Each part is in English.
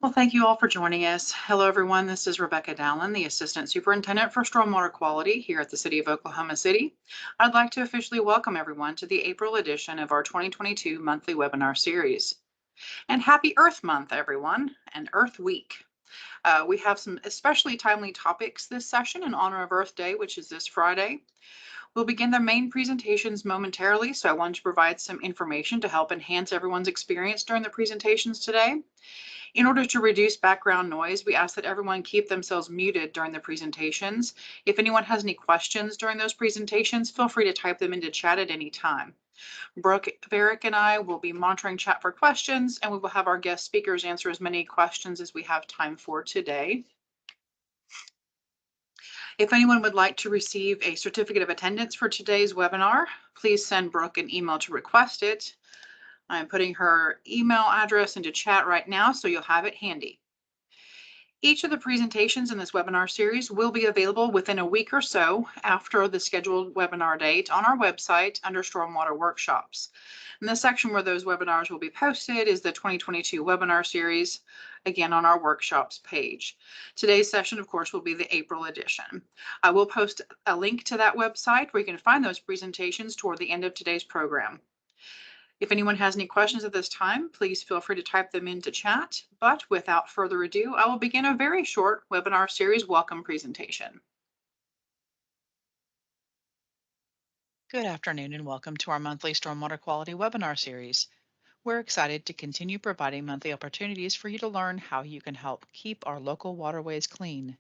Well, thank you all for joining us. Hello, everyone. This is Rebecca Dowland, the Assistant Superintendent for Stormwater Quality here at the City of Oklahoma City. I'd like to officially welcome everyone to the April edition of our 2022 monthly webinar series. And happy Earth Month, everyone, and Earth Week. We have some especially timely topics this session in honor of Earth Day, which is this Friday. We'll begin the main presentations momentarily, so I wanted to provide some information to help enhance everyone's experience during the presentations today. In order to reduce background noise, we ask that everyone keep themselves muted during the presentations. If anyone has any questions during those presentations, feel free to type them into chat at any time. Brooke, Varick, and I will be monitoring chat for questions, and we will have our guest speakers answer as many questions as we have time for today. If anyone would like to receive a certificate of attendance for today's webinar, please send Brooke an email to request it. I'm putting her email address into chat right now, so you'll have it handy. Each of the presentations in this webinar series will be available within a week or so after the scheduled webinar date on our website under Stormwater Workshops. And the section where those webinars will be posted is the 2022 webinar series, again on our workshops page. Today's session, of course, will be the April edition. I will post a link to that website where you can find those presentations toward the end of today's program. If anyone has any questions at this time, please feel free to type them into chat. But without further ado, I will begin a very short webinar series welcome presentation. Good afternoon and welcome to our monthly Stormwater Quality webinar series. We're excited to continue providing monthly opportunities for you to learn how you can help keep our local waterways clean.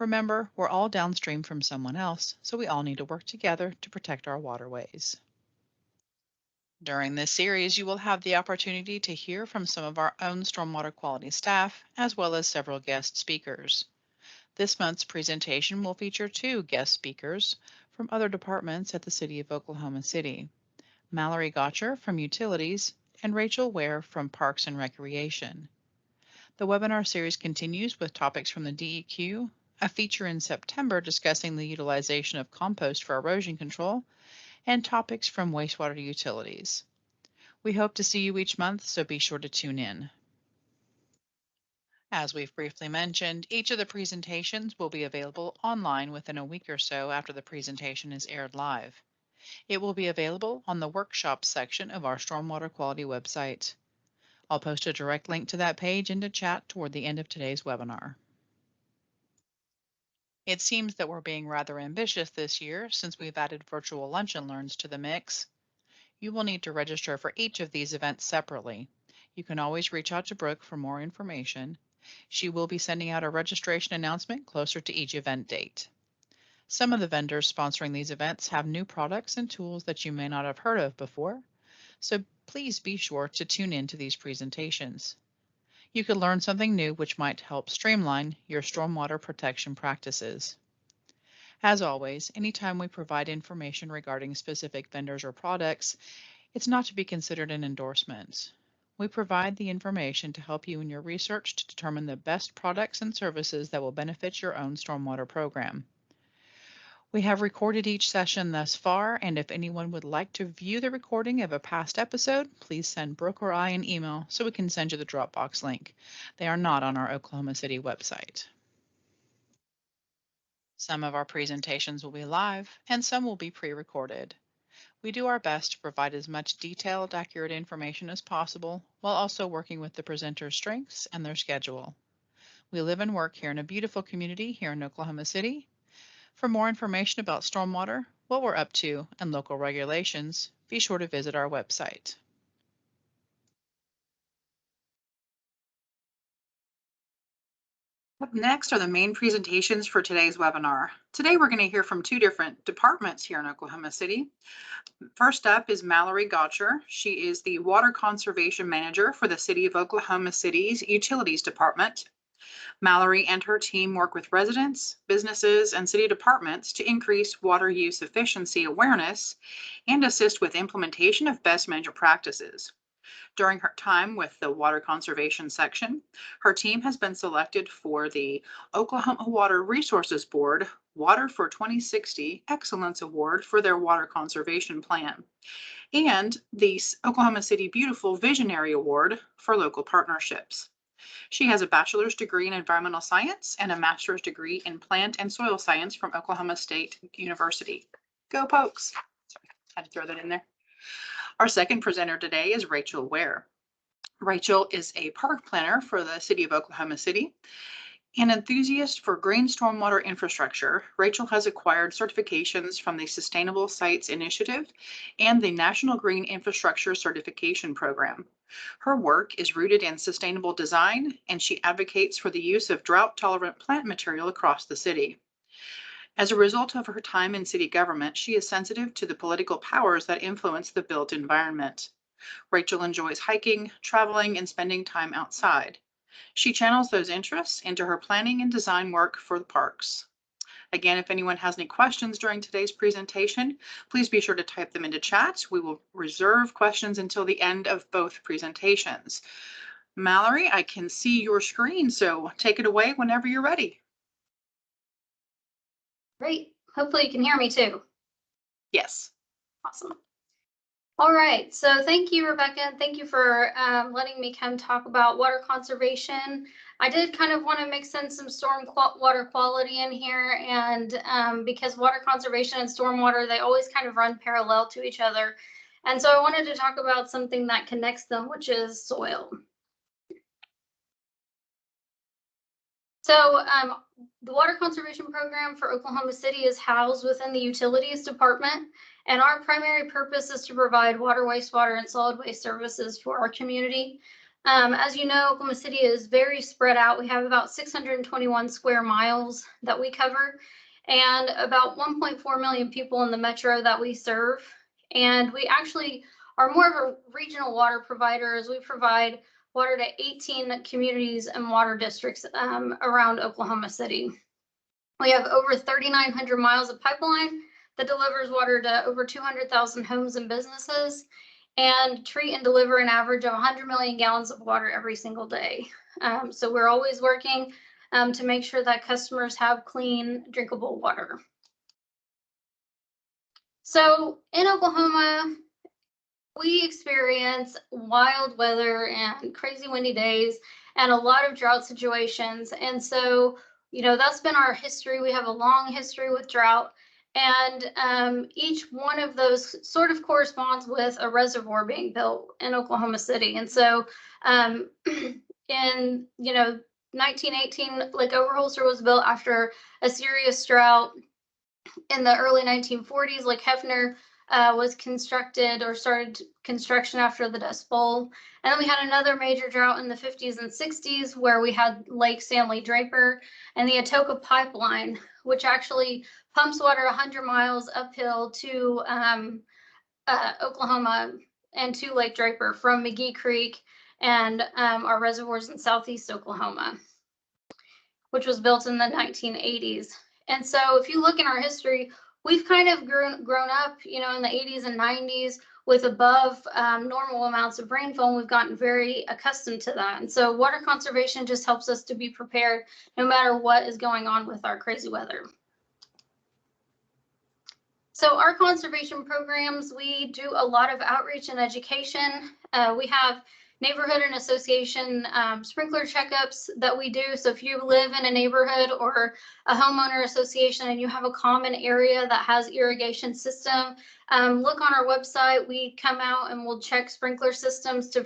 Remember, we're all downstream from someone else, so we all need to work together to protect our waterways. During this series, you will have the opportunity to hear from some of our own stormwater quality staff, as well as several guest speakers. This month's presentation will feature two guest speakers from other departments at the City of Oklahoma City, Mallory Gotcher from Utilities and Rachel Ware from Parks and Recreation. The webinar series continues with topics from the DEQ, a feature in September discussing the utilization of compost for erosion control, and topics from wastewater utilities. We hope to see you each month, so be sure to tune in. As we've briefly mentioned, each of the presentations will be available online within a week or so after the presentation is aired live. It will be available on the workshop section of our Stormwater Quality website. I'll post a direct link to that page into chat toward the end of today's webinar. It seems that we're being rather ambitious this year since we've added virtual lunch and learns to the mix. You will need to register for each of these events separately. You can always reach out to Brooke for more information. She will be sending out a registration announcement closer to each event date. Some of the vendors sponsoring these events have new products and tools that you may not have heard of before, so please be sure to tune in to these presentations. You could learn something new which might help streamline your stormwater protection practices. As always, anytime we provide information regarding specific vendors or products, it's not to be considered an endorsement. We provide the information to help you in your research to determine the best products and services that will benefit your own stormwater program. We have recorded each session thus far, and if anyone would like to view the recording of a past episode, please send Brooke or I an email so we can send you the Dropbox link. They are not on our Oklahoma City website. Some of our presentations will be live, and some will be pre-recorded. We do our best to provide as much detailed, accurate information as possible, while also working with the presenter's strengths and their schedule. We live and work here in a beautiful community here in Oklahoma City. For more information about stormwater, what we're up to, and local regulations, be sure to visit our website. Up next are the main presentations for today's webinar. Today, we're going to hear from two different departments here in Oklahoma City. First up is Mallory Gotcher. She is the Water Conservation Manager for the City of Oklahoma City's Utilities Department. Mallory and her team work with residents, businesses, and city departments to increase water use efficiency awareness and assist with implementation of best management practices. During her time with the Water Conservation section, her team has been selected for the Oklahoma Water Resources Board Water for 2060 Excellence Award for their water conservation plan, and the Oklahoma City Beautiful Visionary Award for local partnerships. She has a bachelor's degree in environmental science and a master's degree in plant and soil science from Oklahoma State University. Go Pokes! Sorry, had to throw that in there. Our second presenter today is Rachel Ware. Rachel is a park planner for the city of Oklahoma City. An enthusiast for green stormwater infrastructure, Rachel has acquired certifications from the Sustainable Sites Initiative and the National Green Infrastructure Certification Program. Her work is rooted in sustainable design, and she advocates for the use of drought-tolerant plant material across the city. As a result of her time in city government, she is sensitive to the political powers that influence the built environment. Rachel enjoys hiking, traveling, and spending time outside. She channels those interests into her planning and design work for the parks. Again, if anyone has any questions during today's presentation, please be sure to type them into chat. We will reserve questions until the end of both presentations. Mallory, I can see your screen, so take it away whenever you're ready. Great. Hopefully you can hear me too. Yes. Awesome. All right. So thank you, Rebecca. And thank you for letting me come talk about water conservation. I did kind of want to mix in some water quality in here, and because water conservation and stormwater, they always kind of run parallel to each other. And so I wanted to talk about something that connects them, which is soil. So the water conservation program for Oklahoma City is housed within the utilities department, and our primary purpose is to provide water, wastewater, and solid waste services for our community. As you know, Oklahoma City is very spread out. We have about 621 square miles that we cover, and about 1.4 million people in the metro that we serve. And we actually are more of a regional water provider, as we provide water to 18 communities and water districts around Oklahoma City. We have over 3,900 miles of pipeline that delivers water to over 200,000 homes and businesses, and treat and deliver an average of 100 million gallons of water every single day. So we're always working to make sure that customers have clean, drinkable water. So in Oklahoma, we experience wild weather and crazy windy days and a lot of drought situations. And so, you know, that's been our history. We have a long history with drought, and each one of those sort of corresponds with a reservoir being built in Oklahoma City. And so in, 1918, Lake Overholser was built after a serious drought. In the early 1940s, Lake Hefner was constructed or started construction after the Dust Bowl. And then we had another major drought in the 50s and 60s where we had Lake Stanley Draper and the Atoka pipeline, which actually pumps water 100 miles uphill to Oklahoma and to Lake Draper from McGee Creek and our reservoirs in southeast Oklahoma, which was built in the 1980s. And so if you look in our history, we've kind of grown up, in the 80s and 90s with above normal amounts of rainfall. We've gotten very accustomed to that. And so water conservation just helps us to be prepared no matter what is going on with our crazy weather. So our conservation programs, we do a lot of outreach and education. We have neighborhood and association sprinkler checkups that we do. So if you live in a neighborhood or a homeowner association and you have a common area that has irrigation system, look on our website. We come out and we'll check sprinkler systems to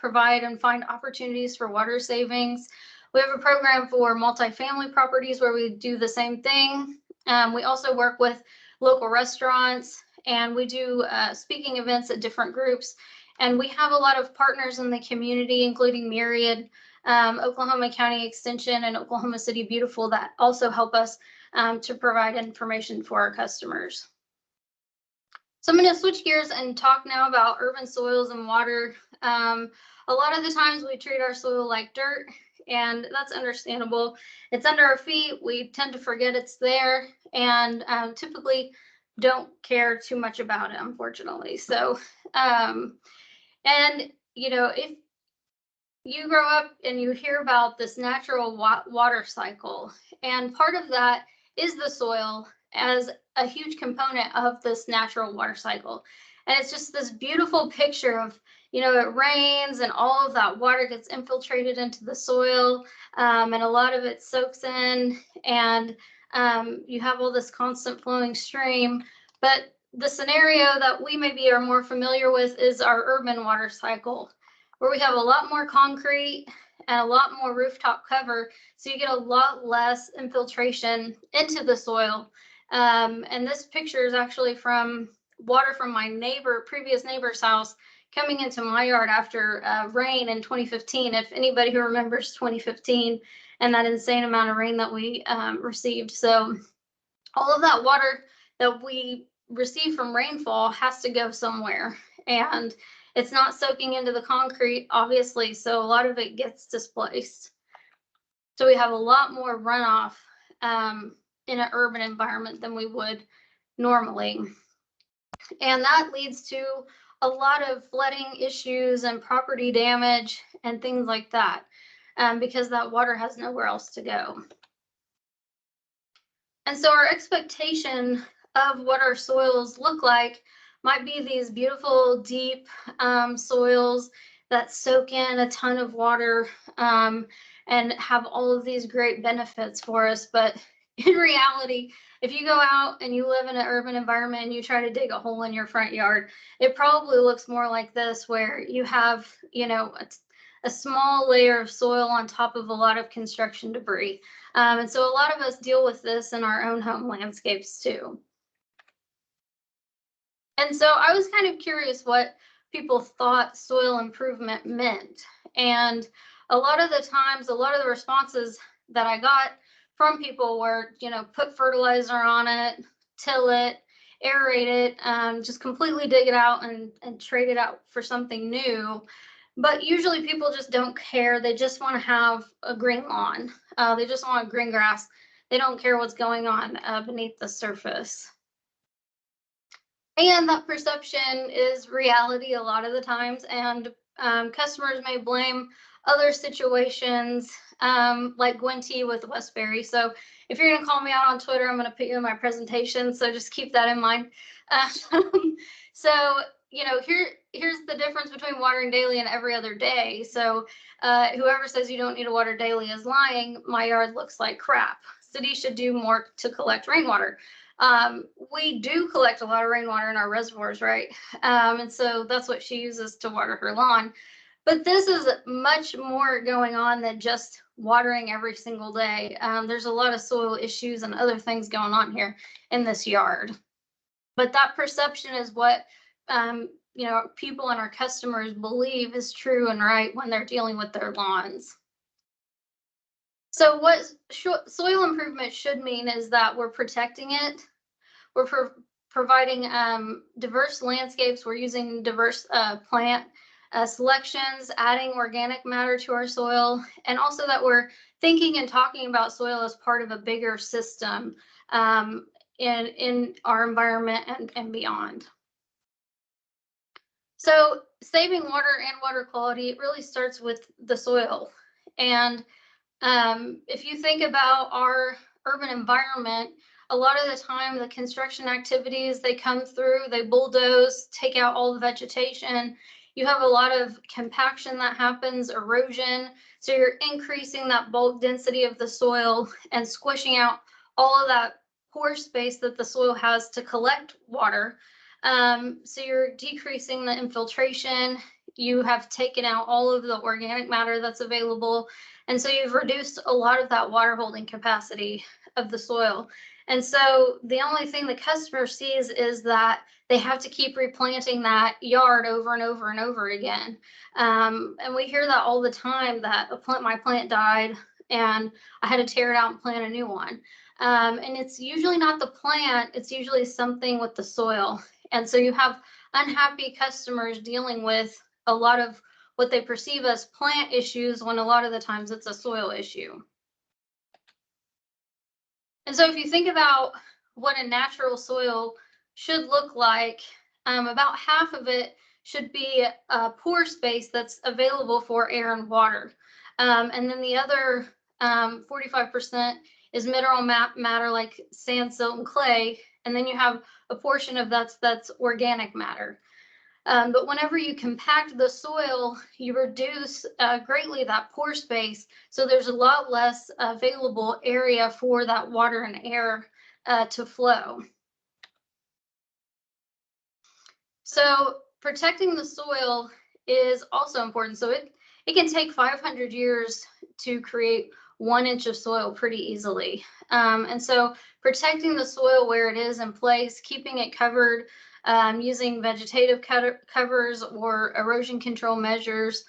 provide and find opportunities for water savings. We have a program for multifamily properties where we do the same thing. We also work with local restaurants, and we do speaking events at different groups. And we have a lot of partners in the community, including Myriad, Oklahoma County Extension, and Oklahoma City Beautiful, that also help us to provide information for our customers. So I'm going to switch gears and talk now about urban soils and water. A lot of the times we treat our soil like dirt, and that's understandable. It's under our feet. We tend to forget it's there, and typically don't care too much about it, unfortunately. So, and, if you grow up and you hear about this natural water cycle, and part of that is the soil as a huge component of this natural water cycle. And it's just this beautiful picture of, you know, it rains and all of that water gets infiltrated into the soil, and a lot of it soaks in, and you have all this constant flowing stream. But the scenario that we maybe are more familiar with is our urban water cycle, where we have a lot more concrete and a lot more rooftop cover, so you get a lot less infiltration into the soil. And this picture is actually from water from my previous neighbor's house coming into my yard after rain in 2015. If anybody who remembers 2015 and that insane amount of rain that we received. So all of that water that we receive from rainfall has to go somewhere, and it's not soaking into the concrete, obviously, so a lot of it gets displaced. So we have a lot more runoff in an urban environment than we would normally. And that leads to a lot of flooding issues and property damage and things like that, because that water has nowhere else to go. And so our expectation of what our soils look like might be these beautiful, deep soils that soak in a ton of water and have all of these great benefits for us. But in reality, if you go out and you live in an urban environment and you try to dig a hole in your front yard, it probably looks more like this, where you have, you know, a small layer of soil on top of a lot of construction debris. And so a lot of us deal with this in our own home landscapes too. And so I was kind of curious what people thought soil improvement meant. And a lot of the times, a lot of the responses that I got from people were, you know, put fertilizer on it, till it, aerate it, just completely dig it out and trade it out for something new. But usually people just don't care. They just want to have a green lawn. They just want green grass. They don't care what's going on beneath the surface. And that perception is reality a lot of the times. And customers may blame other situations like Gwen T with Westbury. So if you're going to call me out on Twitter, I'm going to put you in my presentation. So just keep that in mind. So, you know, here's the difference between watering daily and every other day. So whoever says you don't need to water daily is lying. My yard looks like crap. Cities should do more to collect rainwater. We do collect a lot of rainwater in our reservoirs, right? And so that's what she uses to water her lawn. But this is much more going on than just watering every single day. There's a lot of soil issues and other things going on here in this yard. But that perception is what you know, people and our customers believe is true and right when they're dealing with their lawns. So what soil improvement should mean is that we're protecting it. We're providing diverse landscapes. We're using diverse plant selections, adding organic matter to our soil, and also that we're thinking and talking about soil as part of a bigger system in our environment and beyond. So saving water and water quality, it really starts with the soil. And if you think about our urban environment, a lot of the time the construction activities, they come through, they bulldoze, take out all the vegetation. You have a lot of compaction that happens, erosion. So you're increasing that bulk density of the soil and squishing out all of that pore space that the soil has to collect water. So you're decreasing the infiltration. You have taken out all of the organic matter that's available. And so you've reduced a lot of that water holding capacity of the soil. And so the only thing the customer sees is that they have to keep replanting that yard over and over and over again. And we hear that all the time, that my plant died and I had to tear it out and plant a new one. And it's usually not the plant, it's usually something with the soil. And so you have unhappy customers dealing with a lot of what they perceive as plant issues when a lot of the times it's a soil issue. And so if you think about what a natural soil should look like, about half of it should be a pore space that's available for air and water. And then the other 45% is mineral matter like sand, silt, and clay. And then you have a portion of that's organic matter. But whenever you compact the soil, you reduce greatly that pore space. So there's a lot less available area for that water and air to flow. So protecting the soil is also important. So it can take 500 years to create 1 inch of soil pretty easily. And so protecting the soil where it is in place, keeping it covered, using vegetative covers or erosion control measures,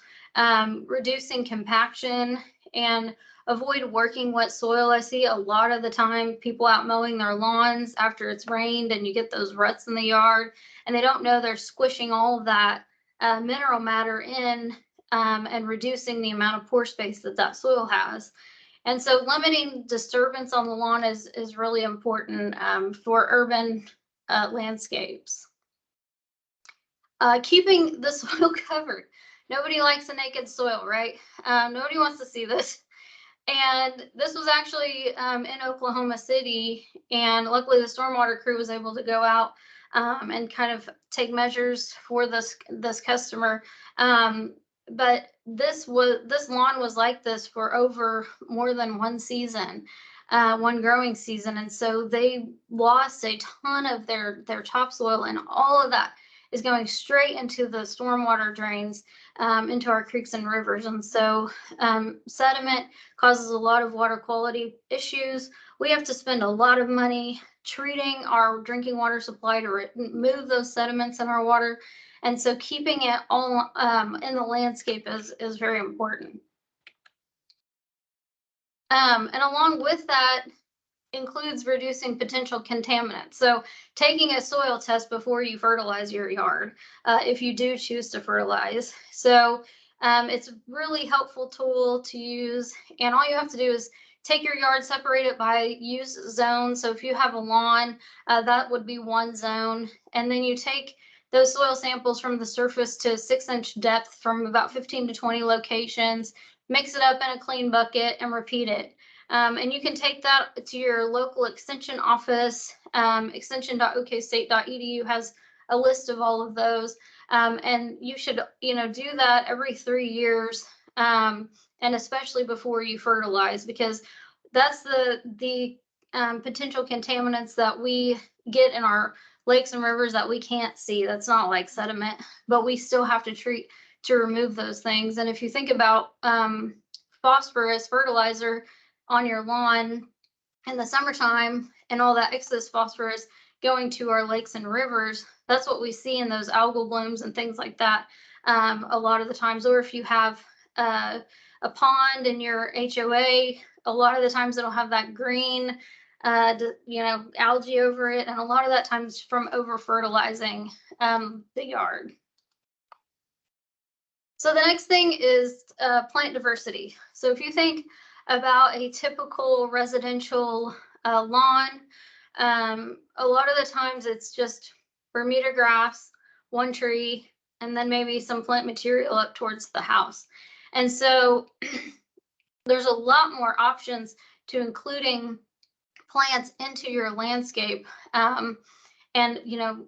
reducing compaction, and avoid working wet soil. I see a lot of the time people out mowing their lawns after it's rained and you get those ruts in the yard, and they don't know they're squishing all of that mineral matter in and reducing the amount of pore space that that soil has. And so limiting disturbance on the lawn is really important for urban landscapes. Keeping the soil covered. Nobody likes a naked soil, right? Nobody wants to see this. And this was actually in Oklahoma City, and luckily the stormwater crew was able to go out and kind of take measures for this customer. But this lawn was like this for over more than one season, one growing season, and so they lost a ton of their topsoil, and all of that is going straight into the stormwater drains into our creeks and rivers. And so sediment causes a lot of water quality issues. We have to spend a lot of money treating our drinking water supply to remove those sediments in our water. And so keeping it all in the landscape is very important. And along with that includes reducing potential contaminants. So taking a soil test before you fertilize your yard, if you do choose to fertilize. So it's a really helpful tool to use. And all you have to do is take your yard, separate it by use zone. So if you have a lawn, that would be one zone. And then you take those soil samples from the surface to 6-inch depth from about 15 to 20 locations, mix it up in a clean bucket and repeat it. And you can take that to your local extension office. Extension.okstate.edu has a list of all of those. And you should, do that every 3 years, and especially before you fertilize, because that's the potential contaminants that we get in our lakes and rivers that we can't see. That's not like sediment, but we still have to treat to remove those things. And if you think about phosphorus fertilizer on your lawn in the summertime and all that excess phosphorus going to our lakes and rivers, that's what we see in those algal blooms and things like that a lot of the times. Or if you have a pond in your HOA, a lot of the times it'll have that green algae over it, and a lot of that times from over fertilizing the yard. So the next thing is plant diversity. So if you think about a typical residential lawn, a lot of the times it's just Bermuda grass, one tree, and then maybe some plant material up towards the house. And so there's a lot more options to including plants into your landscape, and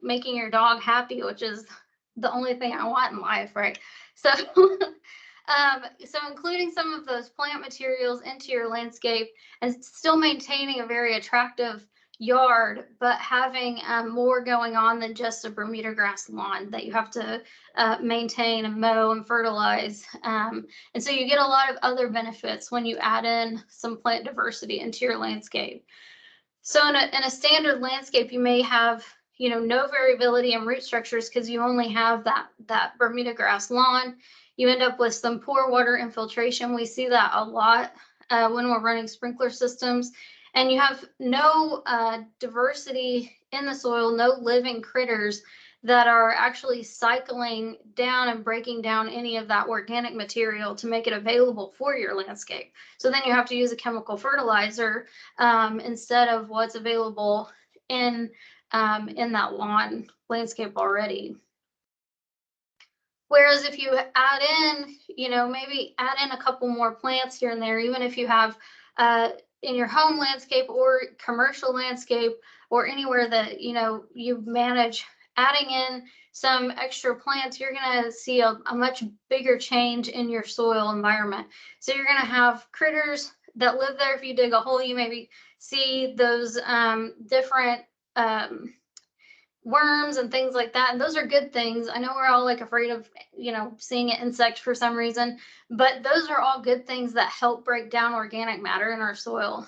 making your dog happy, which is the only thing I want in life, right? So so including some of those plant materials into your landscape and still maintaining a very attractive yard, but having more going on than just a Bermuda grass lawn that you have to maintain and mow and fertilize. And so you get a lot of other benefits when you add in some plant diversity into your landscape. So in a standard landscape, you may have no variability in root structures because you only have that Bermuda grass lawn. You end up with some poor water infiltration. We see that a lot when we're running sprinkler systems. And you have no diversity in the soil, no living critters that are actually cycling down and breaking down any of that organic material to make it available for your landscape. So then you have to use a chemical fertilizer instead of what's available in that lawn landscape already. Whereas if you add in, maybe add in a couple more plants here and there, even if you have in your home landscape or commercial landscape or anywhere that, you manage adding in some extra plants, you're going to see a much bigger change in your soil environment. So you're going to have critters that live there. If you dig a hole, you maybe see those different worms and things like that. And those are good things. I know we're all like afraid of, seeing an insect for some reason, but those are all good things that help break down organic matter in our soil.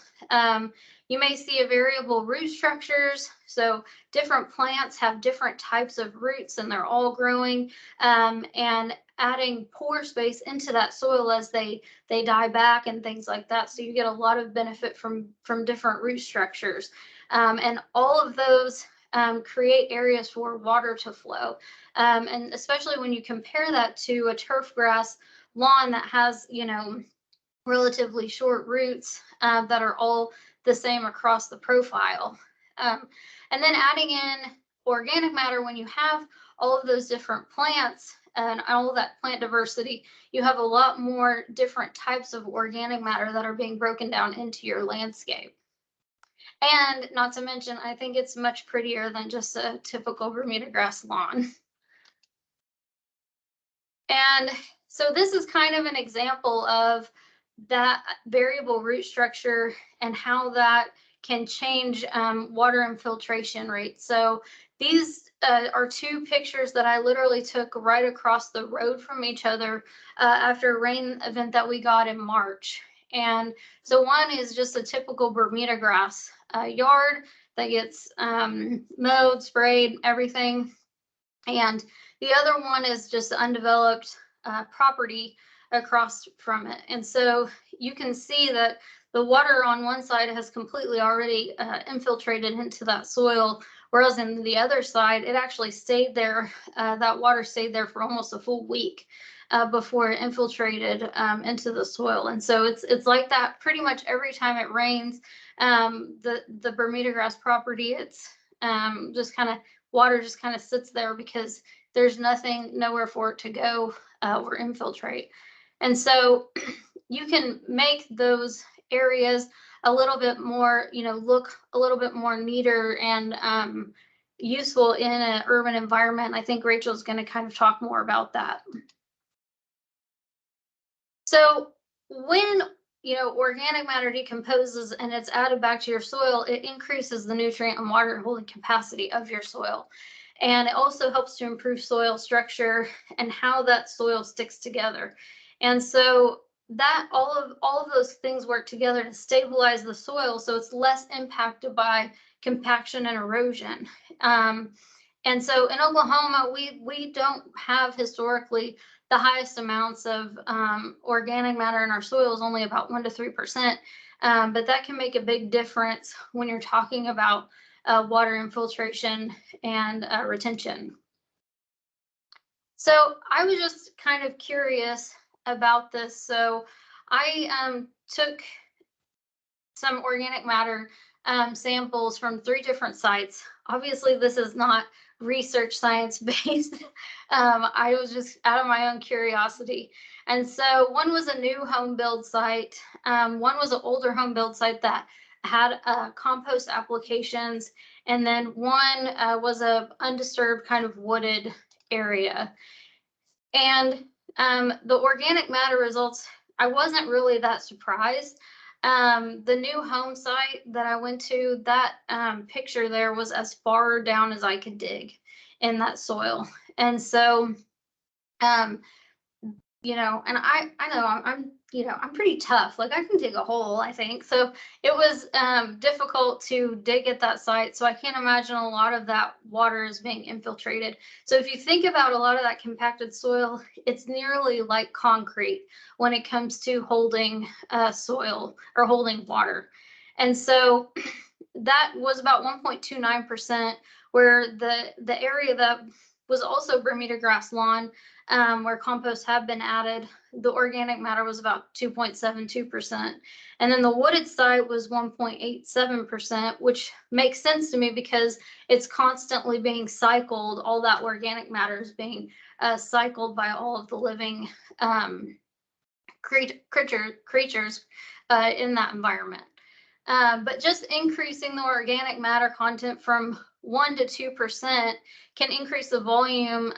You may see a variable root structures. So different plants have different types of roots and they're all growing, and adding pore space into that soil as they die back and things like that. So you get a lot of benefit from different root structures. And all of those create areas for water to flow. And especially when you compare that to a turf grass lawn that has, relatively short roots that are all the same across the profile. And then adding in organic matter, when you have all of those different plants and all of that plant diversity, you have a lot more different types of organic matter that are being broken down into your landscape. And not to mention, I think it's much prettier than just a typical Bermuda grass lawn. And so this is kind of an example of that variable root structure and how that can change water infiltration rate. So these are two pictures that I literally took right across the road from each other after a rain event that we got in March. And so one is just a typical Bermuda grass yard that gets mowed, sprayed, everything. And the other one is just undeveloped property across from it. And so you can see that the water on one side has completely already infiltrated into that soil, whereas in the other side, it actually stayed there. That water stayed there for almost a full week before it infiltrated into the soil. And so it's like that pretty much every time it rains. The Bermuda grass property, it's just kind of water just kind of sits there because there's nowhere for it to go or infiltrate. And so you can make those areas a little bit more, look a little bit more neater and useful in an urban environment. I think Rachel's going to kind of talk more about that. So when organic matter decomposes and it's added back to your soil, it increases the nutrient and water holding capacity of your soil. And it also helps to improve soil structure and how that soil sticks together. And so that all of those things work together to stabilize the soil so it's less impacted by compaction and erosion. And so in Oklahoma, we don't have historically the highest amounts of organic matter in our soils, only about 1 to 3%. But that can make a big difference when you're talking about water infiltration and retention. So I was just kind of curious about this. So I took some organic matter samples from 3 different sites. Obviously, this is not research science based. I was just out of my own curiosity. And so one was a new home build site. One was an older home build site that had compost applications. And then one was a undisturbed kind of wooded area. And the organic matter results, I wasn't really that surprised. The new home site that I went to, that picture there was as far down as I could dig in that soil. And so, and I know I'm pretty tough. Like I can dig a hole, I think. So it was difficult to dig at that site. So I can't imagine a lot of that water is being infiltrated. So if you think about a lot of that compacted soil, it's nearly like concrete when it comes to holding soil or holding water. And so that was about 1.29%, where the area that was also Bermuda grass lawn, where compost had been added, the organic matter was about 2.72%. And then the wooded site was 1.87%, which makes sense to me because it's constantly being cycled. All that organic matter is being cycled by all of the living creatures in that environment. But just increasing the organic matter content from 1 to 2% can increase the volume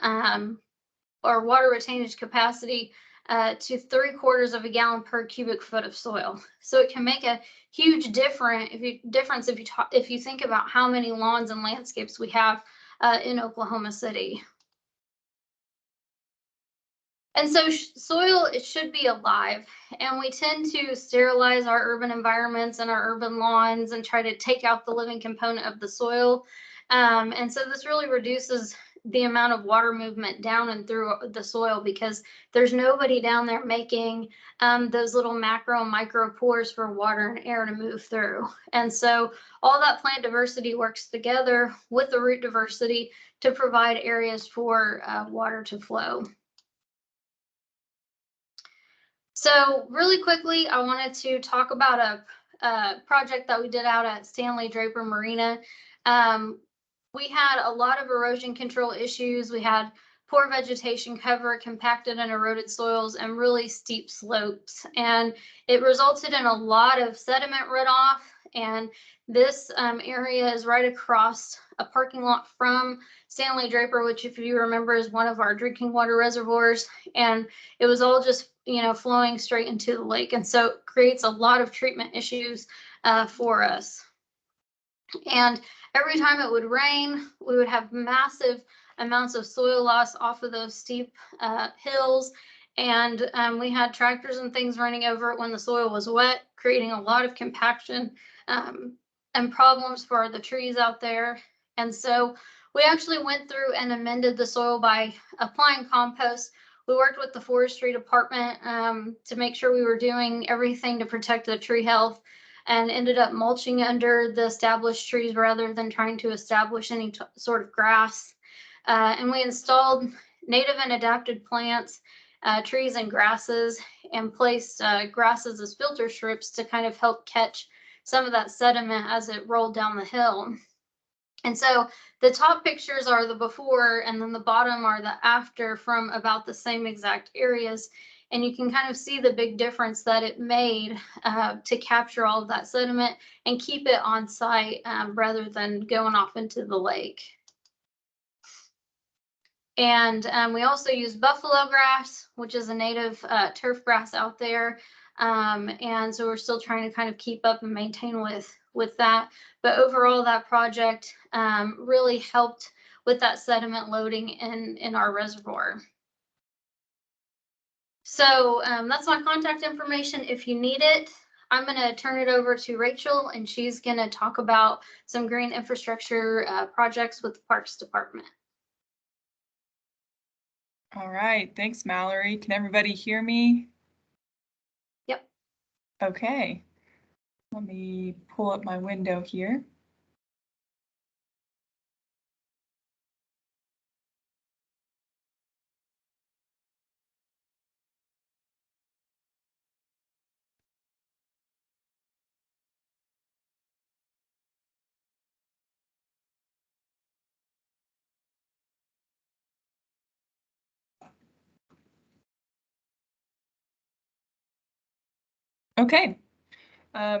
or water retainage capacity to 3/4 of a gallon per cubic foot of soil. So it can make a huge difference if you think about how many lawns and landscapes we have in Oklahoma City. And so soil, it should be alive, and we tend to sterilize our urban environments and our urban lawns and try to take out the living component of the soil. And so this really reduces the amount of water movement down and through the soil, because there's nobody down there making those little macro and micro pores for water and air to move through. And so all that plant diversity works together with the root diversity to provide areas for water to flow. So really quickly, I wanted to talk about a project that we did out at Stanley Draper Marina. We had a lot of erosion control issues. We had poor vegetation cover, compacted and eroded soils, and really steep slopes. And it resulted in a lot of sediment runoff. And this area is right across a parking lot from Stanley Draper, which, if you remember, is one of our drinking water reservoirs. And it was all just, flowing straight into the lake. And so it creates a lot of treatment issues for us. And every time it would rain, we would have massive amounts of soil loss off of those steep hills. And we had tractors and things running over it when the soil was wet, creating a lot of compaction and problems for the trees out there. And so we actually went through and amended the soil by applying compost. We worked with the forestry department to make sure we were doing everything to protect the tree health, and ended up mulching under the established trees rather than trying to establish any sort of grass. And we installed native and adapted plants, trees and grasses, and placed grasses as filter strips to kind of help catch some of that sediment as it rolled down the hill. And so the top pictures are the before, and then the bottom are the after from about the same exact areas. And you can kind of see the big difference that it made to capture all of that sediment and keep it on site rather than going off into the lake. And we also use buffalo grass, which is a native turf grass out there. And so we're still trying to kind of keep up and maintain with that. But overall, that project really helped with that sediment loading in our reservoir. So that's my contact information if you need it. I'm going to turn it over to Rachel, and she's going to talk about some green infrastructure projects with the Parks Department. All right, thanks, Mallory. Can everybody hear me? Yep. Okay, let me pull up my window here. Okay.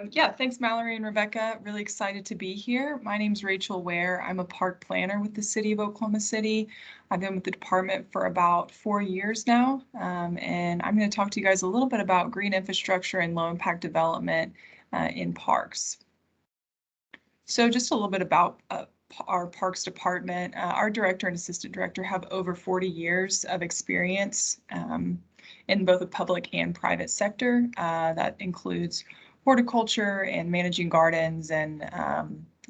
Yeah, thanks, Mallory and Rebecca. Really excited to be here. My name's Rachel Ware. I'm a park planner with the City of Oklahoma City. I've been with the department for about 4 years now, and I'm going to talk to you guys a little bit about green infrastructure and low impact development in parks. So just a little bit about our Parks Department. Our director and assistant director have over 40 years of experience in both the public and private sector. That includes horticulture and managing gardens and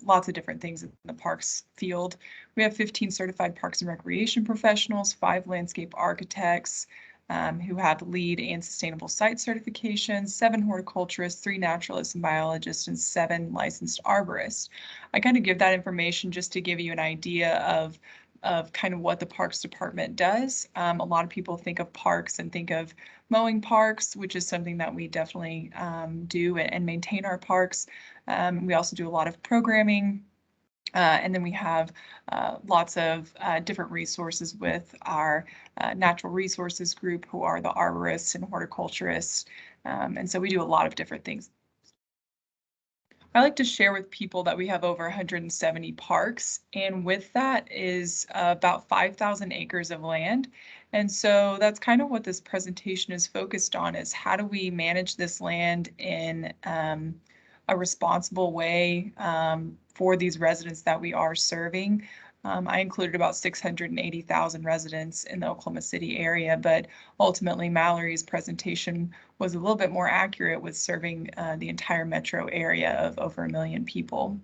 lots of different things in the parks field. We have 15 certified parks and recreation professionals, 5 landscape architects who have LEED and sustainable site certifications, 7 horticulturists, 3 naturalists and biologists, and 7 licensed arborists. I kind of give that information just to give you an idea of kind of what the Parks Department does. A lot of people think of parks and think of mowing parks, which is something that we definitely do and maintain our parks. We also do a lot of programming. And then we have lots of different resources with our natural resources group, who are the arborists and horticulturists. And so we do a lot of different things. I like to share with people that we have over 170 parks, and with that is about 5,000 acres of land. And so that's kind of what this presentation is focused on, is how do we manage this land in a responsible way for these residents that we are serving. I included about 680,000 residents in the Oklahoma City area, but ultimately Mallory's presentation was a little bit more accurate with serving the entire metro area of over 1 million people.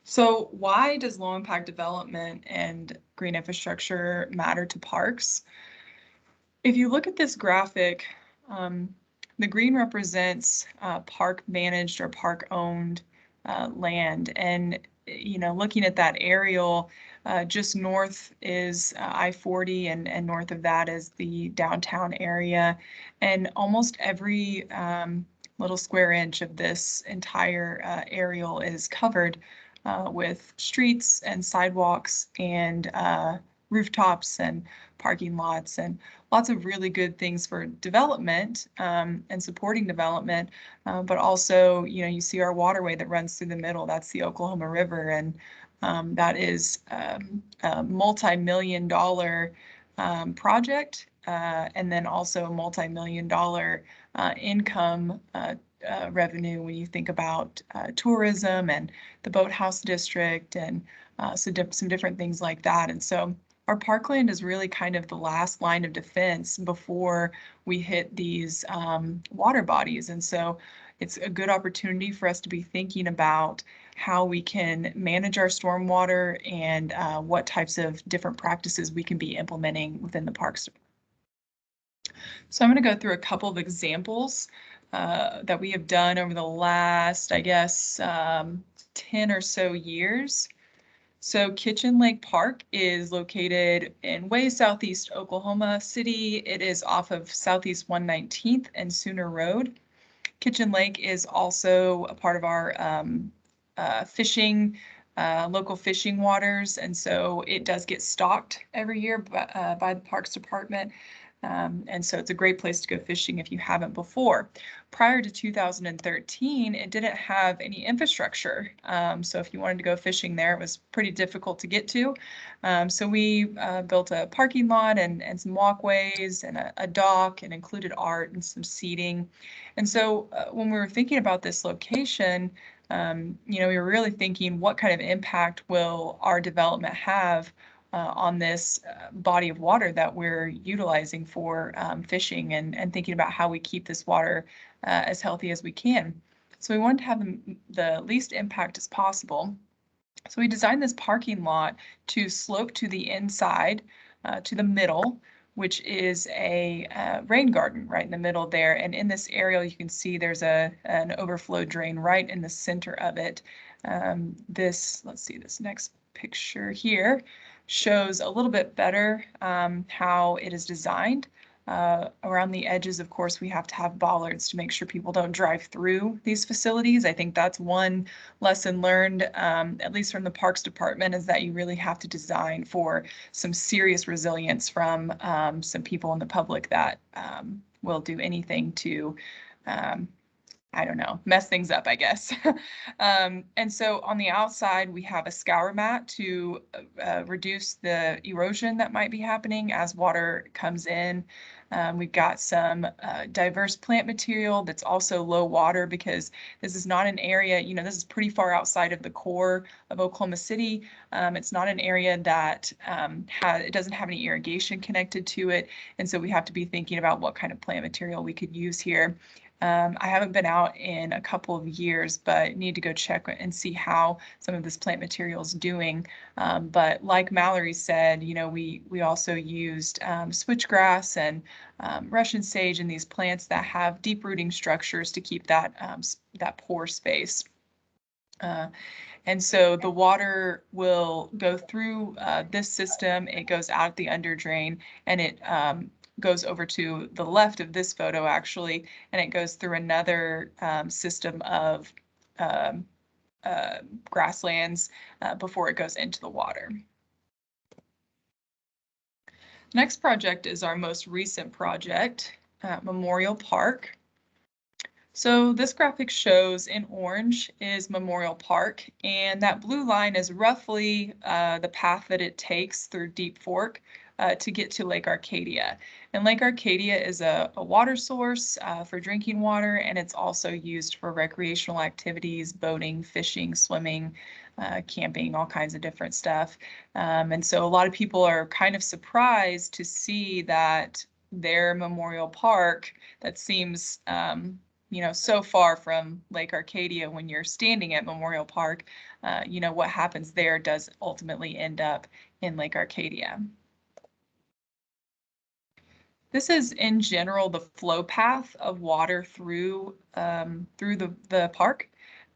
So why does low impact development and green infrastructure matter to parks? If you look at this graphic, the green represents park managed or park owned land. And, you know, looking at that aerial, just north is I-40 and north of that is the downtown area. And almost every little square inch of this entire aerial is covered with streets and sidewalks and rooftops and parking lots and lots of really good things for development and supporting development. But also, you know, you see our waterway that runs through the middle. That's the Oklahoma River, and that is a multi-million-dollar project, and then also a multi-million-dollar income revenue when you think about tourism and the boathouse district and some different things like that. And so our parkland is really kind of the last line of defense before we hit these water bodies. And so it's a good opportunity for us to be thinking about how we can manage our stormwater and what types of different practices we can be implementing within the parks. So I'm going to go through a couple of examples that we have done over the last, I guess, 10 or so years. So Kitchen Lake Park is located in way southeast Oklahoma City. It is off of Southeast 119th and Sooner Road. Kitchen Lake is also a part of our fishing, local fishing waters, and so it does get stocked every year by the Parks Department. And so it's a great place to go fishing if you haven't before. Prior to 2013, it didn't have any infrastructure. So if you wanted to go fishing there, it was pretty difficult to get to. So we built a parking lot and some walkways and a dock and included art and some seating. And so when we were thinking about this location, you know, we were really thinking, what kind of impact will our development have on this body of water that we're utilizing for fishing and thinking about how we keep this water as healthy as we can. So we wanted to have the least impact as possible. So we designed this parking lot to slope to the inside, to the middle, which is a rain garden right in the middle there. And in this aerial, you can see there's an overflow drain right in the center of it. Let's see, this next picture here shows a little bit better how it is designed. Around the edges, of course, we have to have bollards to make sure people don't drive through these facilities. I think that's one lesson learned, at least from the Parks Department, is that you really have to design for some serious resilience from some people in the public that will do anything to I don't know, mess things up, I guess. And so on the outside, we have a scour mat to reduce the erosion that might be happening as water comes in. We've got some diverse plant material that's also low water, because this is not an area, you know, this is pretty far outside of the core of Oklahoma City. It's not an area that it doesn't have any irrigation connected to it. And so we have to be thinking about what kind of plant material we could use here. I haven't been out in a couple of years, but need to go check and see how some of this plant material is doing. But like Mallory said, you know, we also used switchgrass and Russian sage and these plants that have deep rooting structures to keep that pore space. And so the water will go through this system. It goes out the under drain, and it goes over to the left of this photo, actually, and it goes through another system of grasslands before it goes into the water. Next project is our most recent project, Memorial Park. So this graphic shows in orange is Memorial Park, and that blue line is roughly the path that it takes through Deep Fork to get to Lake Arcadia. And Lake Arcadia is a water source for drinking water, and it's also used for recreational activities, boating, fishing, swimming, camping, all kinds of different stuff. And so a lot of people are kind of surprised to see that their Memorial Park that seems so far from Lake Arcadia when you're standing at Memorial Park, what happens there does ultimately end up in Lake Arcadia. This is in general the flow path of water through the park.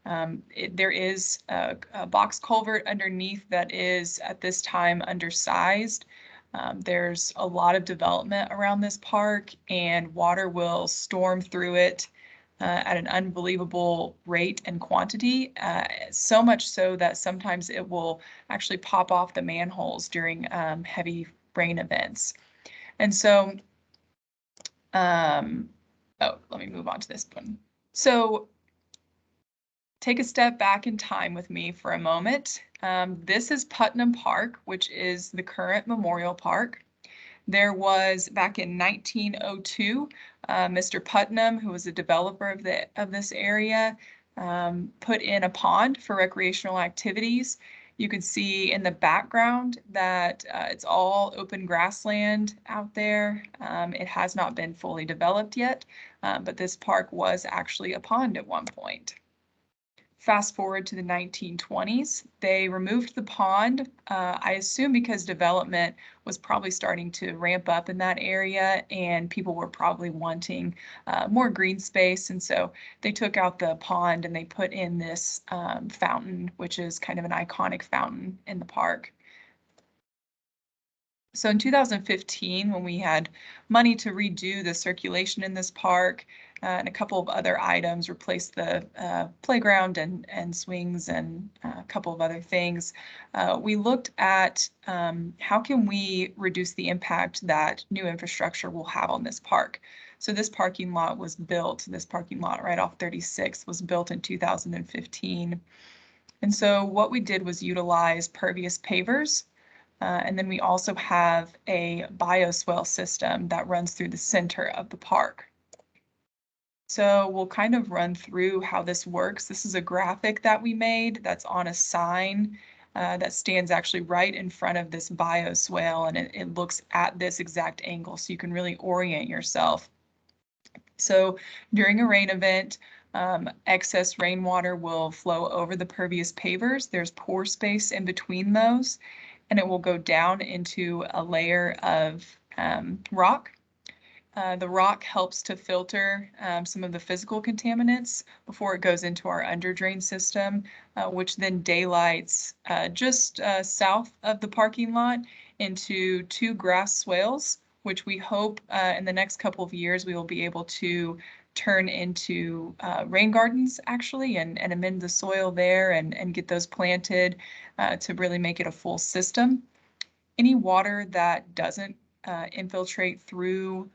There is a box culvert underneath that is at this time undersized. There's a lot of development around this park, and water will storm through it at an unbelievable rate and quantity, so much so that sometimes it will actually pop off the manholes during heavy rain events. And so, let me move on to this one. So take a step back in time with me for a moment. This is Putnam Park, which is the current Memorial Park. There was, back in 1902, Mr. Putnam, who was a developer of this area, put in a pond for recreational activities. You can see in the background that it's all open grassland out there. It has not been fully developed yet, but this park was actually a pond at one point. Fast forward to the 1920s, they removed the pond, I assume because development was probably starting to ramp up in that area and people were probably wanting more green space. And so they took out the pond and they put in this fountain, which is kind of an iconic fountain in the park. So in 2015, when we had money to redo the circulation in this park and a couple of other items, replace the playground and swings and a couple of other things, we looked at how can we reduce the impact that new infrastructure will have on this park. So this parking lot was built, this parking lot right off 36 was built in 2015. And so what we did was utilize pervious pavers. And then we also have a bioswale system that runs through the center of the park. So we'll kind of run through how this works. This is a graphic that we made that's on a sign that stands actually right in front of this bioswale, and it looks at this exact angle so you can really orient yourself. So during a rain event, excess rainwater will flow over the pervious pavers. There's pore space in between those, and it will go down into a layer of rock. The rock helps to filter some of the physical contaminants before it goes into our under drain system, which then daylights just south of the parking lot into 2 grass swales, which we hope in the next couple of years we will be able to turn into rain gardens actually and amend the soil there and get those planted to really make it a full system. Any water that doesn't infiltrate through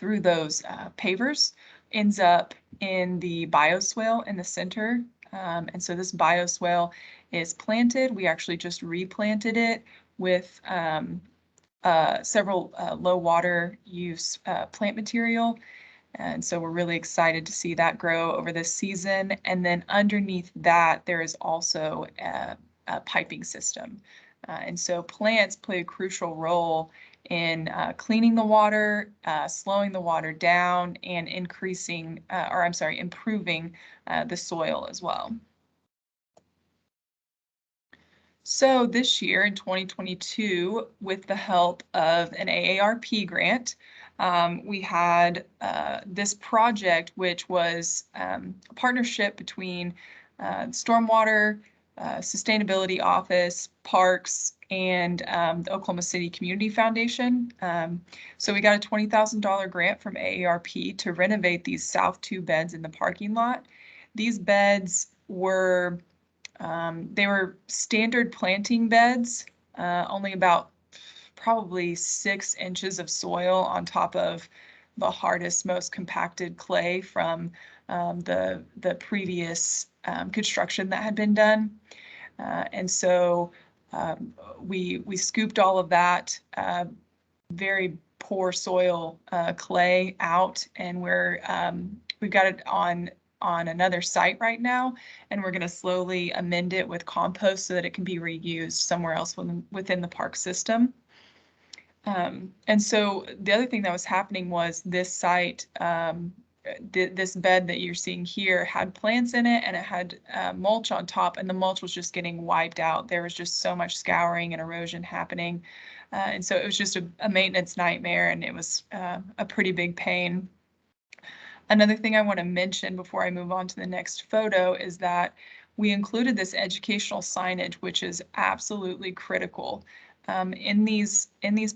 those pavers ends up in the bioswale in the center. And so this bioswale is planted. We actually just replanted it with several low water use plant material. And so we're really excited to see that grow over this season. And then underneath that, there is also a piping system. And so plants play a crucial role in cleaning the water, slowing the water down, and improving the soil as well. So this year in 2022, with the help of an AARP grant, we had this project, which was a partnership between Stormwater, Sustainability Office, Parks, and the Oklahoma City Community Foundation. So we got a $20,000 grant from AARP to renovate these south 2 beds in the parking lot. These beds were they were standard planting beds, only about probably 6 inches of soil on top of the hardest, most compacted clay from the previous construction that had been done. And so we scooped all of that very poor soil clay out, and we've got it on another site right now, and we're going to slowly amend it with compost so that it can be reused somewhere else within the park system. And so the other thing that was happening was this site, this bed that you're seeing here had plants in it, and it had mulch on top, and the mulch was just getting wiped out. There was just so much scouring and erosion happening. And so it was just a maintenance nightmare, and it was a pretty big pain. Another thing I want to mention before I move on to the next photo is that we included this educational signage, which is absolutely critical. In these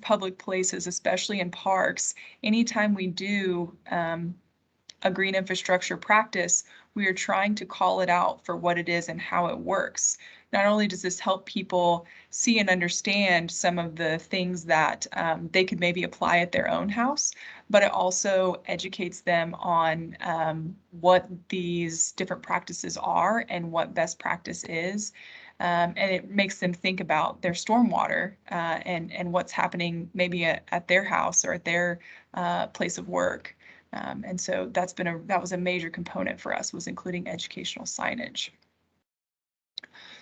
public places, especially in parks, anytime we do a green infrastructure practice, we are trying to call it out for what it is and how it works. Not only does this help people see and understand some of the things that they could maybe apply at their own house, but it also educates them on what these different practices are and what best practice is. And it makes them think about their stormwater and what's happening maybe at their house or at their place of work. And so that was a major component for us, was including educational signage.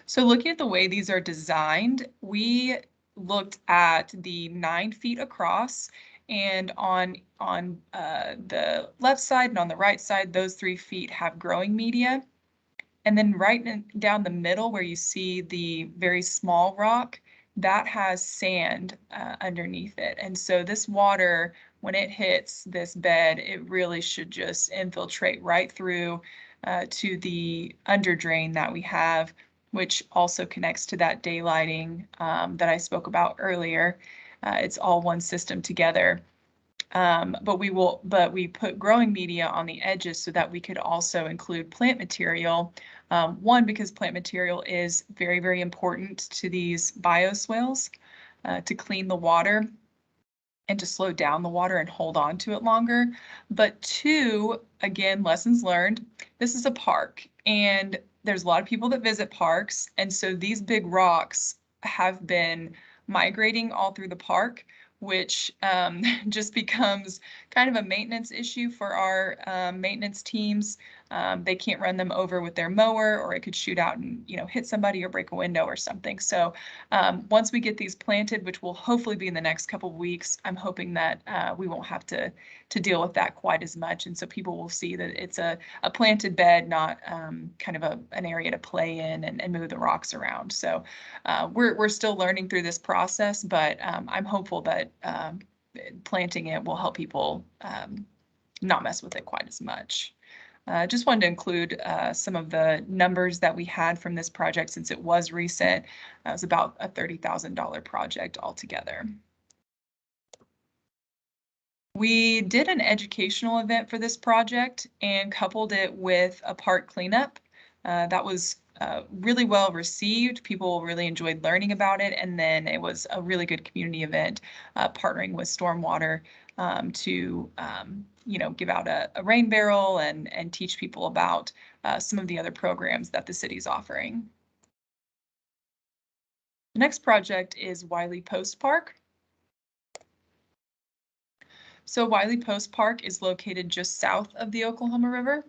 So looking at the way these are designed, we looked at the 9 feet across, and on the left side and on the right side, those 3 feet have growing media. And then right down the middle where you see the very small rock, that has sand underneath it. And so this water, when it hits this bed, it really should just infiltrate right through to the under drain that we have, which also connects to that daylighting that I spoke about earlier. It's all one system together. But we put growing media on the edges so that we could also include plant material. One, because plant material is very, very important to these bioswales to clean the water and to slow down the water and hold on to it longer. But two, again, lessons learned, this is a park, and there's a lot of people that visit parks. And so these big rocks have been migrating all through the park, which just becomes kind of a maintenance issue for our maintenance teams. They can't run them over with their mower, or it could shoot out and hit somebody or break a window or something. So once we get these planted, which will hopefully be in the next couple of weeks, I'm hoping that we won't have to deal with that quite as much. And so people will see that it's a planted bed, not kind of an area to play in and move the rocks around. So we're still learning through this process, but I'm hopeful that planting it will help people not mess with it quite as much. Just wanted to include some of the numbers that we had from this project since it was recent. It was about a $30,000 project altogether. We did an educational event for this project and coupled it with a park cleanup. That was really well received. People really enjoyed learning about it. And then it was a really good community event partnering with Stormwater to give out a rain barrel and teach people about some of the other programs that the city's offering. The next project is Wily Post Park. So Wily Post Park is located just south of the Oklahoma River.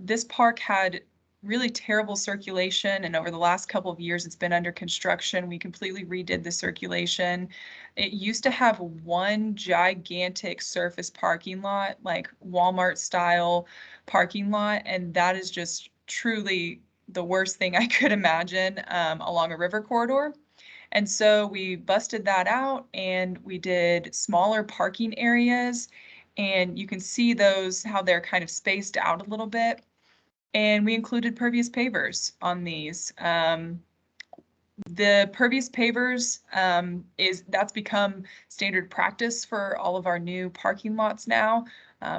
This park had really terrible circulation, and over the last couple of years it's been under construction. We completely redid the circulation. It used to have one gigantic surface parking lot, like Walmart style parking lot, and that is just truly the worst thing I could imagine along a river corridor. And so we busted that out and we did smaller parking areas, and you can see those, how they're kind of spaced out a little bit. And we included pervious pavers on these. The pervious pavers, that's become standard practice for all of our new parking lots now,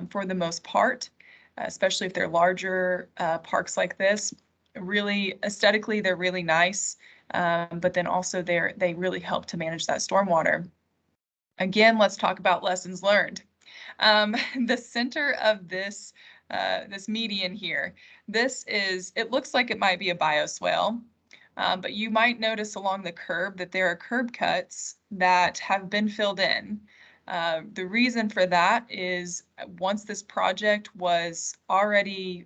for the most part, especially if they're larger parks like this. Really aesthetically, they're really nice, but then also they really help to manage that stormwater. Again, let's talk about lessons learned. The center of this this median here, it looks like it might be a bioswale, but you might notice along the curb that there are curb cuts that have been filled in. The reason for that is once this project was already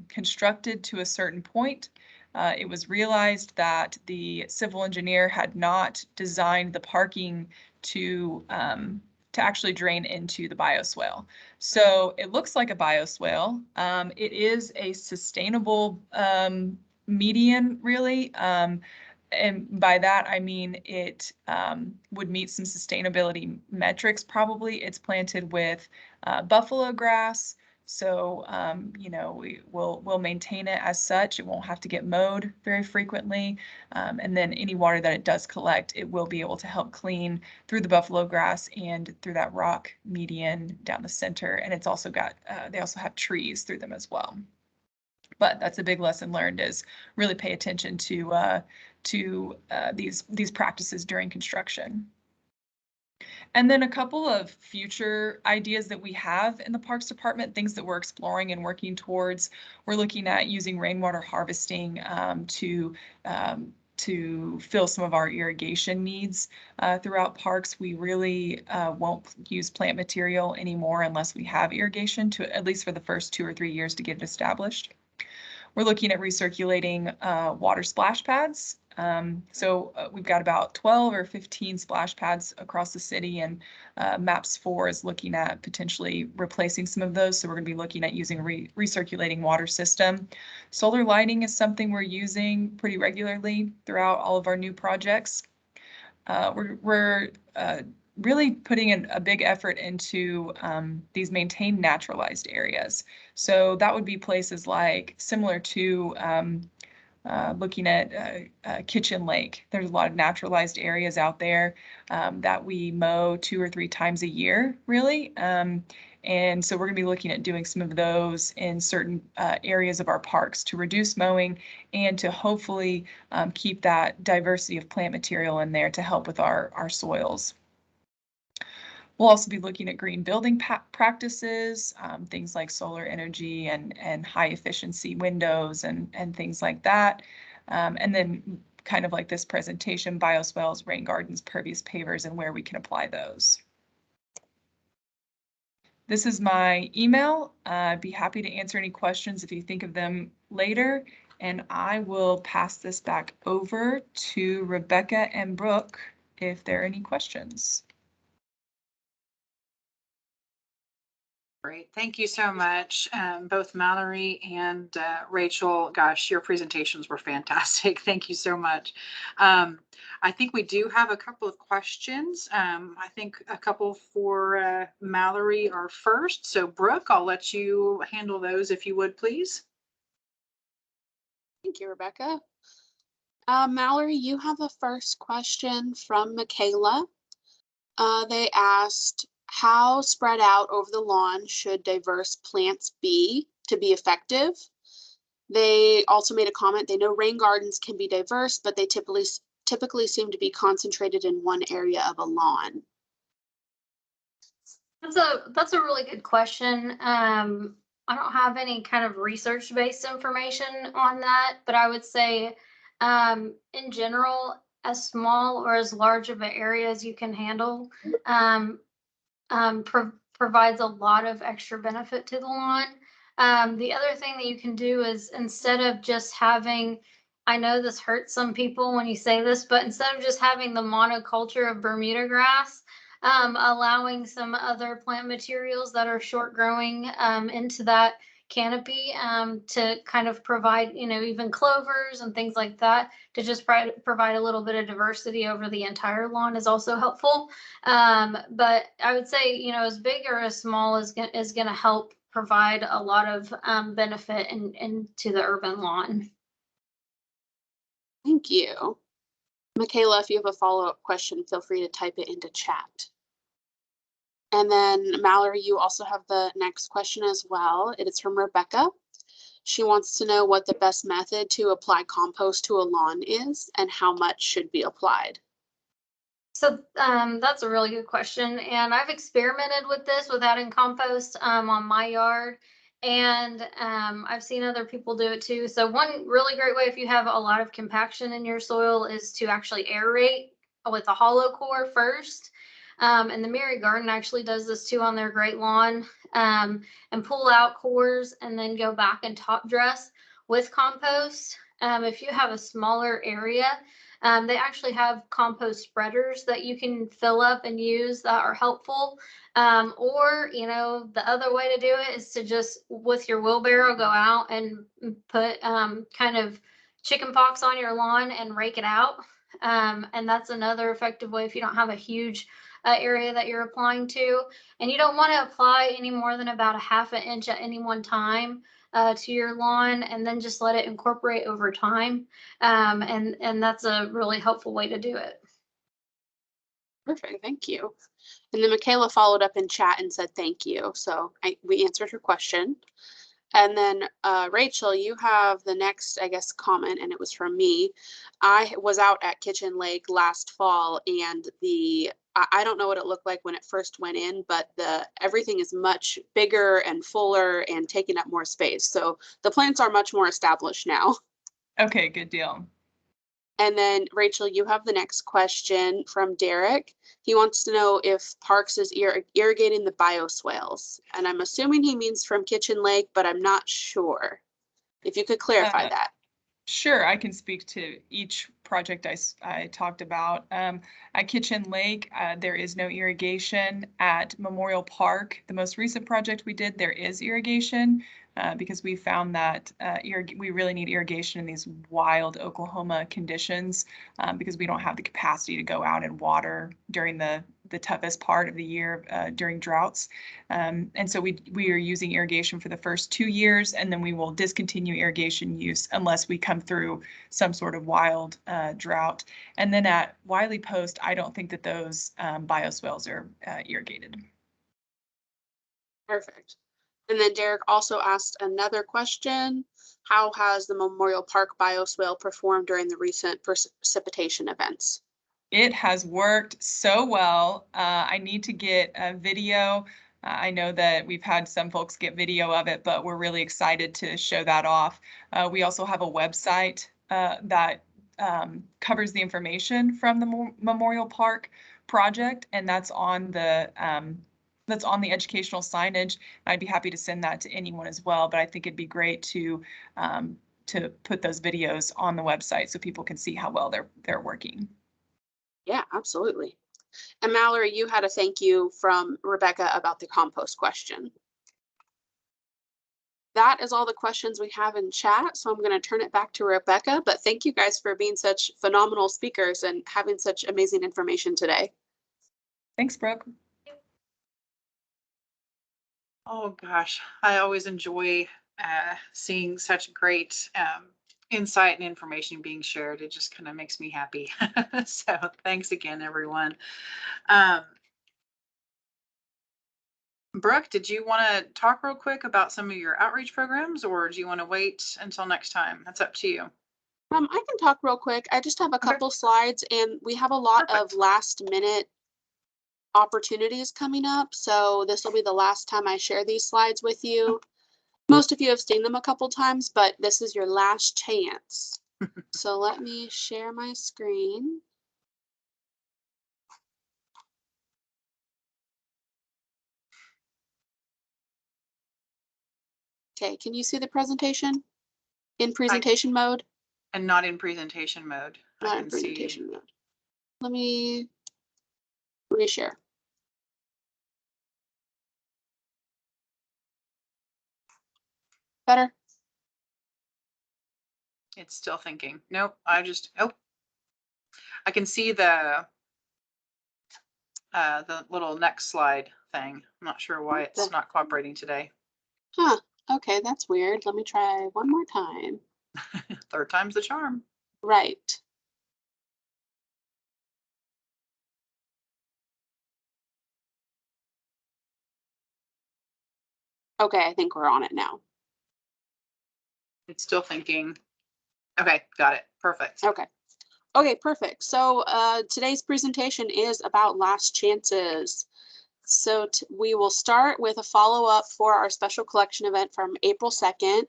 constructed to a certain point, it was realized that the civil engineer had not designed the parking to actually drain into the bioswale. So it looks like a bioswale. It is a sustainable median, really. And by that, I mean it would meet some sustainability metrics, probably. It's planted with buffalo grass. So, you know, we'll maintain it as such. It won't have to get mowed very frequently. And then any water that it does collect, it will be able to help clean through the buffalo grass and through that rock median down the center. And it's also got, they also have trees through them as well. But that's a big lesson learned, is really pay attention to these practices during construction. And then a couple of future ideas that we have in the Parks Department, things that we're exploring and working towards. We're looking at using rainwater harvesting to fill some of our irrigation needs throughout parks. We really won't use plant material anymore unless we have irrigation, to at least for the first 2 or 3 years to get it established. We're looking at recirculating water splash pads. We've got about 12 or 15 splash pads across the city, and MAPS 4 is looking at potentially replacing some of those. So we're going to be looking at using a recirculating water system. Solar lighting is something we're using pretty regularly throughout all of our new projects. We're really putting in a big effort into these maintained naturalized areas. So that would be places like, similar to looking at Kitchen Lake. There's a lot of naturalized areas out there that we mow 2 or 3 times a year, really. And so we're going to be looking at doing some of those in certain areas of our parks to reduce mowing and to hopefully keep that diversity of plant material in there to help with our soils. We'll also be looking at green building practices, things like solar energy and high efficiency windows and things like that. And then kind of like this presentation, bioswales, rain gardens, pervious pavers, and where we can apply those. This is my email. I'd be happy to answer any questions if you think of them later. And I will pass this back over to Rebecca and Brooke if there are any questions. Great. Thank you so much, both Mallory and Rachel. Gosh, your presentations were fantastic. Thank you so much. I think we do have a couple of questions. I think a couple for Mallory are first. So Brooke, I'll let you handle those if you would, please. Thank you, Rebecca. Mallory, you have a first question from Michaela. They asked, how spread out over the lawn should diverse plants be to be effective? They also made a comment, they know rain gardens can be diverse, but they typically seem to be concentrated in one area of a lawn. That's a really good question. I don't have any kind of research-based information on that, but I would say in general, as small or as large of an area as you can handle provides a lot of extra benefit to the lawn. The other thing that you can do is, instead of just having, I know this hurts some people when you say this, but instead of just having the monoculture of Bermuda grass, allowing some other plant materials that are short growing into that canopy to kind of provide, even clovers and things like that, to just provide a little bit of diversity over the entire lawn is also helpful. But I would say, as big or as small is going to help provide a lot of benefit into the urban lawn. Thank you. Michaela, if you have a follow-up question, feel free to type it into chat. And then Mallory, you also have the next question as well. It is from Rebecca. She wants to know what the best method to apply compost to a lawn is and how much should be applied. So that's a really good question. And I've experimented with this with adding compost on my yard. And I've seen other people do it too. So one really great way if you have a lot of compaction in your soil is to actually aerate with a hollow core first. And the Mary Garden actually does this too on their great lawn, and pull out cores and then go back and top dress with compost. If you have a smaller area, they actually have compost spreaders that you can fill up and use that are helpful. Or, the other way to do it is to just, with your wheelbarrow, go out and put kind of chicken pox on your lawn and rake it out. And that's another effective way if you don't have a huge area that you're applying to. And you don't want to apply any more than about a half an inch at any one time to your lawn, and then just let it incorporate over time. And that's a really helpful way to do it. Perfect, thank you. And then Michaela followed up in chat and said thank you. So we answered her question. And then Rachel, you have the next, I guess, comment, and it was from me. I was out at Kitchen Lake last fall, and I don't know what it looked like when it first went in, but everything is much bigger and fuller and taking up more space. So the plants are much more established now. Okay, good deal. And then Rachel, you have the next question from Derek. He wants to know if Parks is irrigating the bioswales. And I'm assuming he means from Kitchen Lake, but I'm not sure. If you could clarify that. Sure, I can speak to each project I talked about. At Kitchen Lake, there is no irrigation. At Memorial Park, the most recent project we did, there is irrigation. Because we found that we really need irrigation in these wild Oklahoma conditions, because we don't have the capacity to go out and water during the toughest part of the year during droughts. And so we are using irrigation for the first 2 years, and then we will discontinue irrigation use unless we come through some sort of wild drought. And then at Wily Post, I don't think that those bioswales are irrigated. Perfect. And then Derek also asked another question. How has the Memorial Park bioswale performed during the recent precipitation events? It has worked so well. I need to get a video. I know that we've had some folks get video of it, but we're really excited to show that off. We also have a website that covers the information from the Memorial Park project, and that's on the educational signage. I'd be happy to send that to anyone as well, but I think it'd be great to put those videos on the website so people can see how well they're working. Yeah, absolutely. And Mallory, you had a thank you from Rebecca about the compost question. That is all the questions we have in chat, so I'm going to turn it back to Rebecca, but thank you guys for being such phenomenal speakers and having such amazing information today. Thanks, Brooke. Oh gosh, I always enjoy seeing such great insight and information being shared. It just kind of makes me happy. So thanks again, everyone. Brooke, did you want to talk real quick about some of your outreach programs, or do you want to wait until next time? That's up to you. I can talk real quick. I just have a couple slides, and we have a lot of last minute opportunities coming up. So this will be the last time I share these slides with you. Most of you have seen them a couple times, but this is your last chance. So let me share my screen. Okay, can you see the presentation in presentation mode? And not in presentation mode. Not in presentation mode. Let me reshare. Better? It's still thinking. Nope, I can see the little next slide thing. I'm not sure why it's not cooperating today. Huh, okay, that's weird. Let me try one more time. Third time's the charm. Right. Okay, I think we're on it now. It's still thinking. Okay, got it. Perfect. Okay. Okay, perfect. So today's presentation is about last chances. So we will start with a follow-up for our special collection event from April 2nd.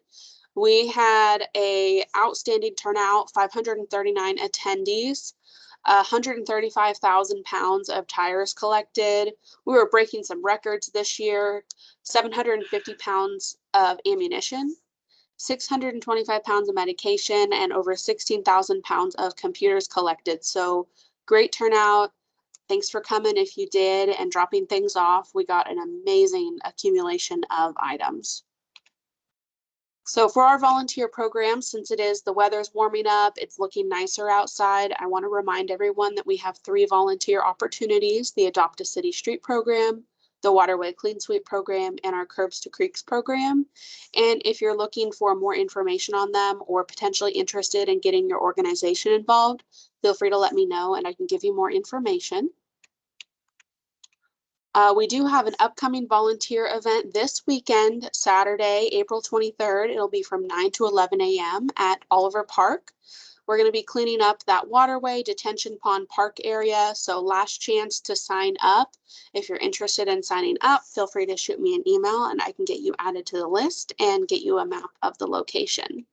We had a outstanding turnout, 539 attendees, 135,000 pounds of tires collected. We were breaking some records this year, 750 pounds of ammunition, 625 pounds of medication, and over 16,000 pounds of computers collected. So great turnout. Thanks for coming if you did and dropping things off. We got an amazing accumulation of items. So for our volunteer program, since the weather's warming up, it's looking nicer outside, I want to remind everyone that we have 3 volunteer opportunities: the Adopt a City Street program, the Waterway Clean Sweep program, and our Curbs to Creeks program. And if you're looking for more information on them or potentially interested in getting your organization involved, feel free to let me know and I can give you more information. We do have an upcoming volunteer event this weekend, Saturday, April 23rd. It'll be from 9 to 11 a.m. at Oliver Park. We're going to be cleaning up that waterway, detention pond park area. So last chance to sign up. If you're interested in signing up, feel free to shoot me an email and I can get you added to the list and get you a map of the location.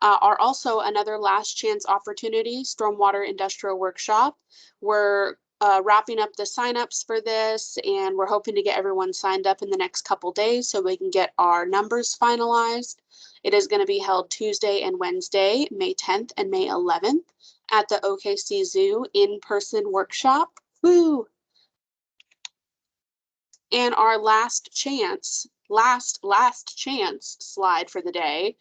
Are also another last chance opportunity, Stormwater Industrial Workshop. We're wrapping up the signups for this, and we're hoping to get everyone signed up in the next couple days so we can get our numbers finalized. It is going to be held Tuesday and Wednesday, May 10th and May 11th at the OKC Zoo in-person workshop. Woo! And our last chance slide for the day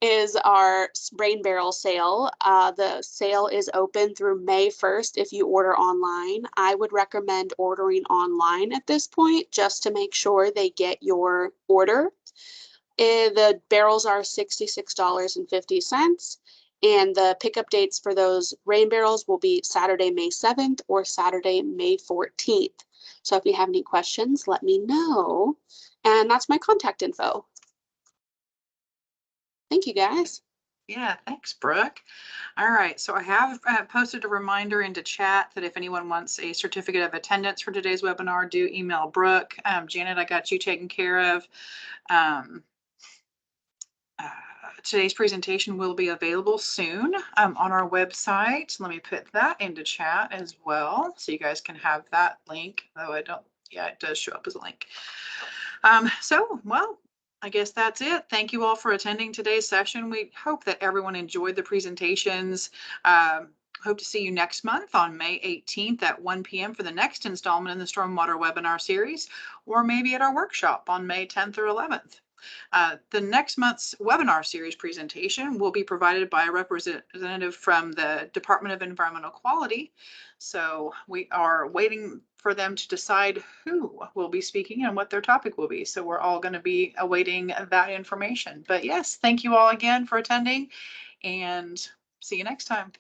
is our rain barrel sale. The sale is open through May 1st if you order online. I would recommend ordering online at this point just to make sure they get your order. The barrels are $66.50. And the pickup dates for those rain barrels will be Saturday, May 7th or Saturday, May 14th. So if you have any questions, let me know. And that's my contact info. Thank you, guys. Yeah, thanks, Brooke. All right, so I have posted a reminder into chat that if anyone wants a certificate of attendance for today's webinar, do email Brooke. Janet, I got you taken care of. Today's presentation will be available soon on our website. Let me put that into chat as well so you guys can have that link. Though I don't, yeah, it does show up as a link. Well, I guess that's it. Thank you all for attending today's session. We hope that everyone enjoyed the presentations. Hope to see you next month on May 18th at 1 p.m. for the next installment in the Stormwater webinar series, or maybe at our workshop on May 10th or 11th. The next month's webinar series presentation will be provided by a representative from the Department of Environmental Quality. So we are waiting for them to decide who will be speaking and what their topic will be. So we're all going to be awaiting that information. But yes, thank you all again for attending and see you next time.